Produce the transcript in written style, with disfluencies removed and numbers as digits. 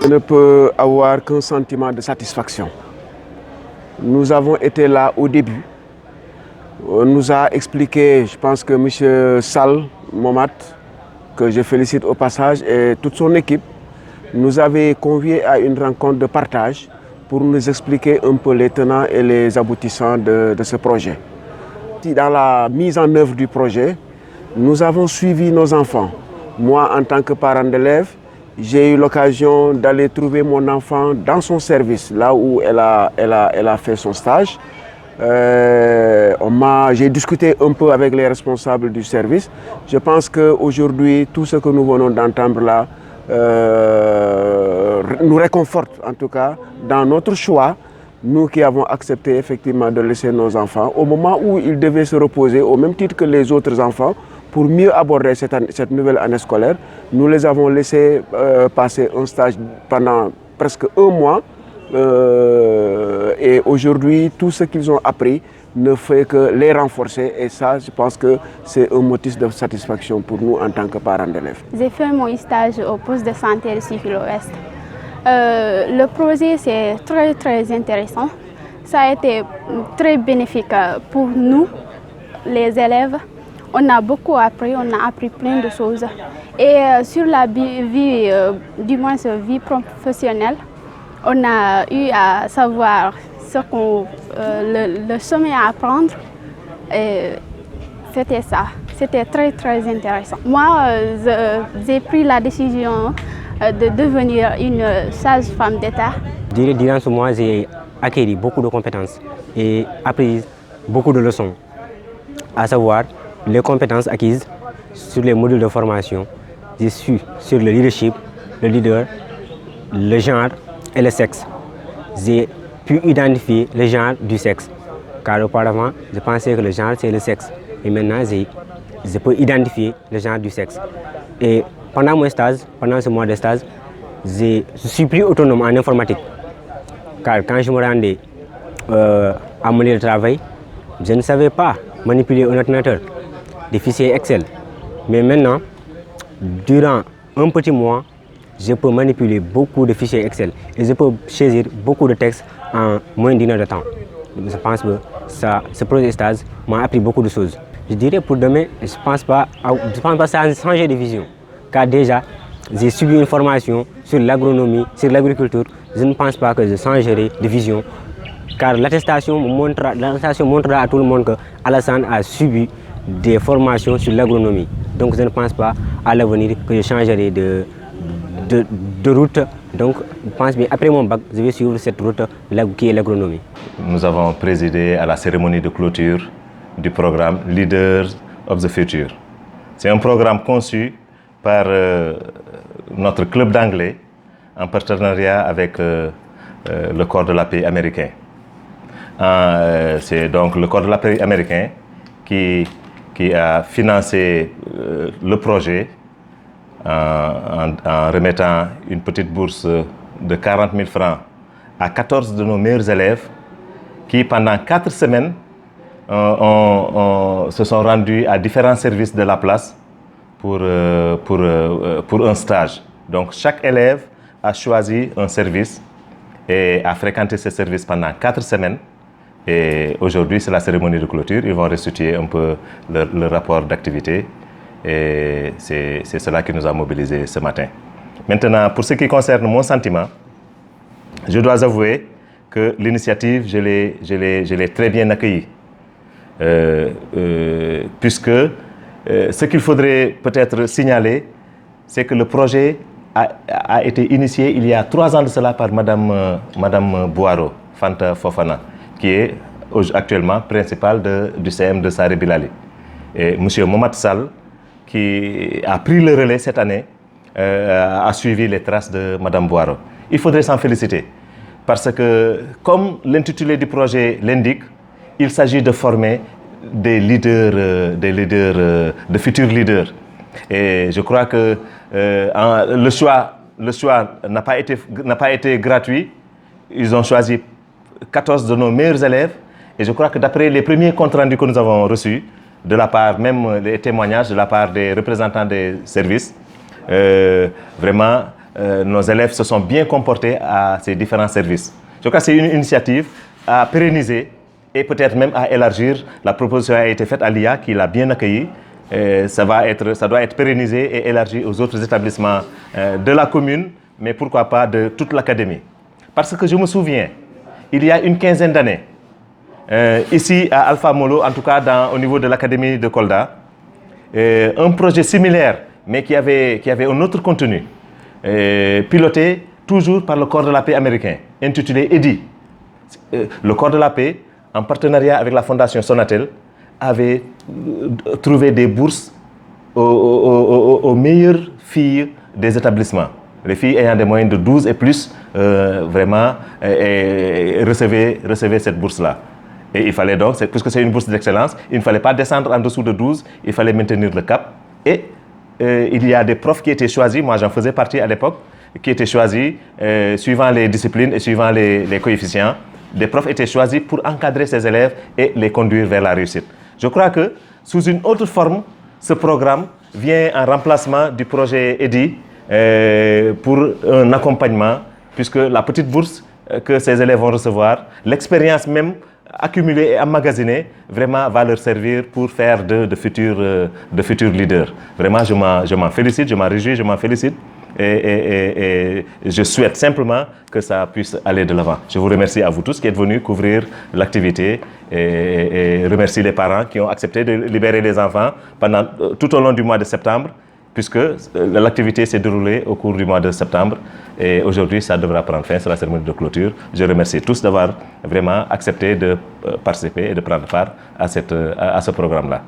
Je ne peux avoir qu'un sentiment de satisfaction. Nous avons été là au début. On nous a expliqué, je pense que M. Sall Momat, que je félicite au passage, et toute son équipe, nous avait conviés à une rencontre de partage pour nous expliquer un peu les tenants et les aboutissants de ce projet. Dans la mise en œuvre du projet, nous avons suivi nos enfants. Moi, en tant que parent d'élève, j'ai eu l'occasion d'aller trouver mon enfant dans son service, là où elle a fait son stage. J'ai discuté un peu avec les responsables du service. Je pense qu'aujourd'hui, tout ce que nous venons d'entendre là nous réconforte, en tout cas, dans notre choix, nous qui avons accepté effectivement de laisser nos enfants, au moment où ils devaient se reposer, au même titre que les autres enfants, pour mieux aborder cette nouvelle année scolaire. Nous les avons laissés passer un stage pendant presque un mois. Et aujourd'hui, tout ce qu'ils ont appris ne fait que les renforcer. Et ça, je pense que c'est un motif de satisfaction pour nous en tant que parents d'élèves. J'ai fait mon stage au poste de santé de Cyclo-Ouest. Le projet, c'est très intéressant. Ça a été très bénéfique pour nous, les élèves. On a beaucoup appris, on a appris plein de choses. Et sur la vie, du moins vie professionnelle, on a eu à savoir le chemin à prendre. Et c'était ça. C'était très intéressant. Moi, j'ai pris la décision de devenir une sage-femme d'État. Durant ce mois, j'ai acquis beaucoup de compétences et appris beaucoup de leçons, à savoir les compétences acquises sur les modules de formation. J'ai su sur le leadership, le leader, le genre et le sexe. J'ai pu identifier le genre du sexe, car auparavant, je pensais que le genre c'est le sexe. Et maintenant, je peux identifier le genre du sexe. Et pendant mon stage, pendant ce mois de stage, je suis plus autonome en informatique. Car quand je me rendais à mon lieu de travail, je ne savais pas manipuler un ordinateur, des fichiers Excel. Mais maintenant, durant un petit mois, je peux manipuler beaucoup de fichiers Excel et je peux saisir beaucoup de textes en moins d'une heure de temps. Je pense que ce projet stage m'a appris beaucoup de choses. Je dirais pour demain, je ne pense pas que ça a changé de vision. Car déjà, j'ai suivi une formation sur l'agronomie, sur l'agriculture. Je ne pense pas que je changerai de vision. Car l'attestation montrera à tout le monde qu'Alassane a subi des formations sur l'agronomie. Donc je ne pense pas à l'avenir que je changerai de route. Donc je pense bien après mon bac, je vais suivre cette route qui est l'agronomie. Nous avons présidé à la cérémonie de clôture du programme Leaders of the Future. C'est un programme conçu par notre club d'anglais en partenariat avec le corps de la paix américain. C'est donc le corps de la paix américain qui a financé le projet en remettant une petite bourse de 40 000 francs à 14 de nos meilleurs élèves qui, pendant 4 semaines, se sont rendus à différents services de la place pour un stage. Donc chaque élève a choisi un service et a fréquenté ce service pendant 4 semaines. Et aujourd'hui, c'est la cérémonie de clôture. Ils vont restituer un peu le rapport d'activité. Et c'est cela qui nous a mobilisés ce matin. Maintenant, pour ce qui concerne mon sentiment, je dois avouer que l'initiative, je l'ai très bien accueillie. Puisque ce qu'il faudrait peut-être signaler, c'est que le projet a été initié il y a 3 ans de cela par Madame Boiro, Fanta Fofana, qui est actuellement principale du CM de Saré Bilali. Et M. Mohamed Sall, qui a pris le relais cette année, a suivi les traces de Mme Boiro. Il faudrait s'en féliciter, parce que, comme l'intitulé du projet l'indique, il s'agit de former des futurs leaders. Et je crois que le choix n'a pas été gratuit. Ils ont choisi 14 de nos meilleurs élèves. Et je crois que d'après les premiers comptes rendus que nous avons reçus, de la part, même les témoignages de la part des représentants des services, vraiment, nos élèves se sont bien comportés à ces différents services. Je crois que c'est une initiative à pérenniser et peut-être même à élargir. La proposition a été faite à l'IA qui l'a bien accueillie. Ça doit être pérennisé et élargi aux autres établissements de la commune, mais pourquoi pas de toute l'académie. Parce que je me souviens, il y a une quinzaine d'années, ici à Alpha Molo, en tout cas au niveau de l'académie de Kolda, un projet similaire, mais qui avait un autre contenu, piloté toujours par le Corps de la paix américain, intitulé EDI. Le Corps de la paix, en partenariat avec la Fondation Sonatel, avait trouvé des bourses aux meilleures filles des établissements. Les filles ayant des moyens de 12 et plus, vraiment, recevaient cette bourse-là. Et il fallait donc, puisque c'est une bourse d'excellence, il ne fallait pas descendre en dessous de 12, il fallait maintenir le cap. Et il y a des profs qui étaient choisis, moi j'en faisais partie à l'époque, qui étaient choisis suivant les disciplines et suivant les coefficients. Des profs étaient choisis pour encadrer ces élèves et les conduire vers la réussite. Je crois que sous une autre forme, ce programme vient en remplacement du projet EDI pour un accompagnement, puisque la petite bourse que ces élèves vont recevoir, l'expérience même accumulée et emmagasinée, vraiment va leur servir pour faire de futurs leaders. Vraiment, je m'en félicite, je m'en réjouis, je m'en félicite. Et je souhaite simplement que ça puisse aller de l'avant. Je vous remercie à vous tous qui êtes venus couvrir l'activité et remercie les parents qui ont accepté de libérer les enfants tout au long du mois de septembre, puisque l'activité s'est déroulée au cours du mois de septembre et aujourd'hui ça devra prendre fin, c'est la cérémonie de clôture. Je remercie tous d'avoir vraiment accepté de participer et de prendre part à ce programme-là.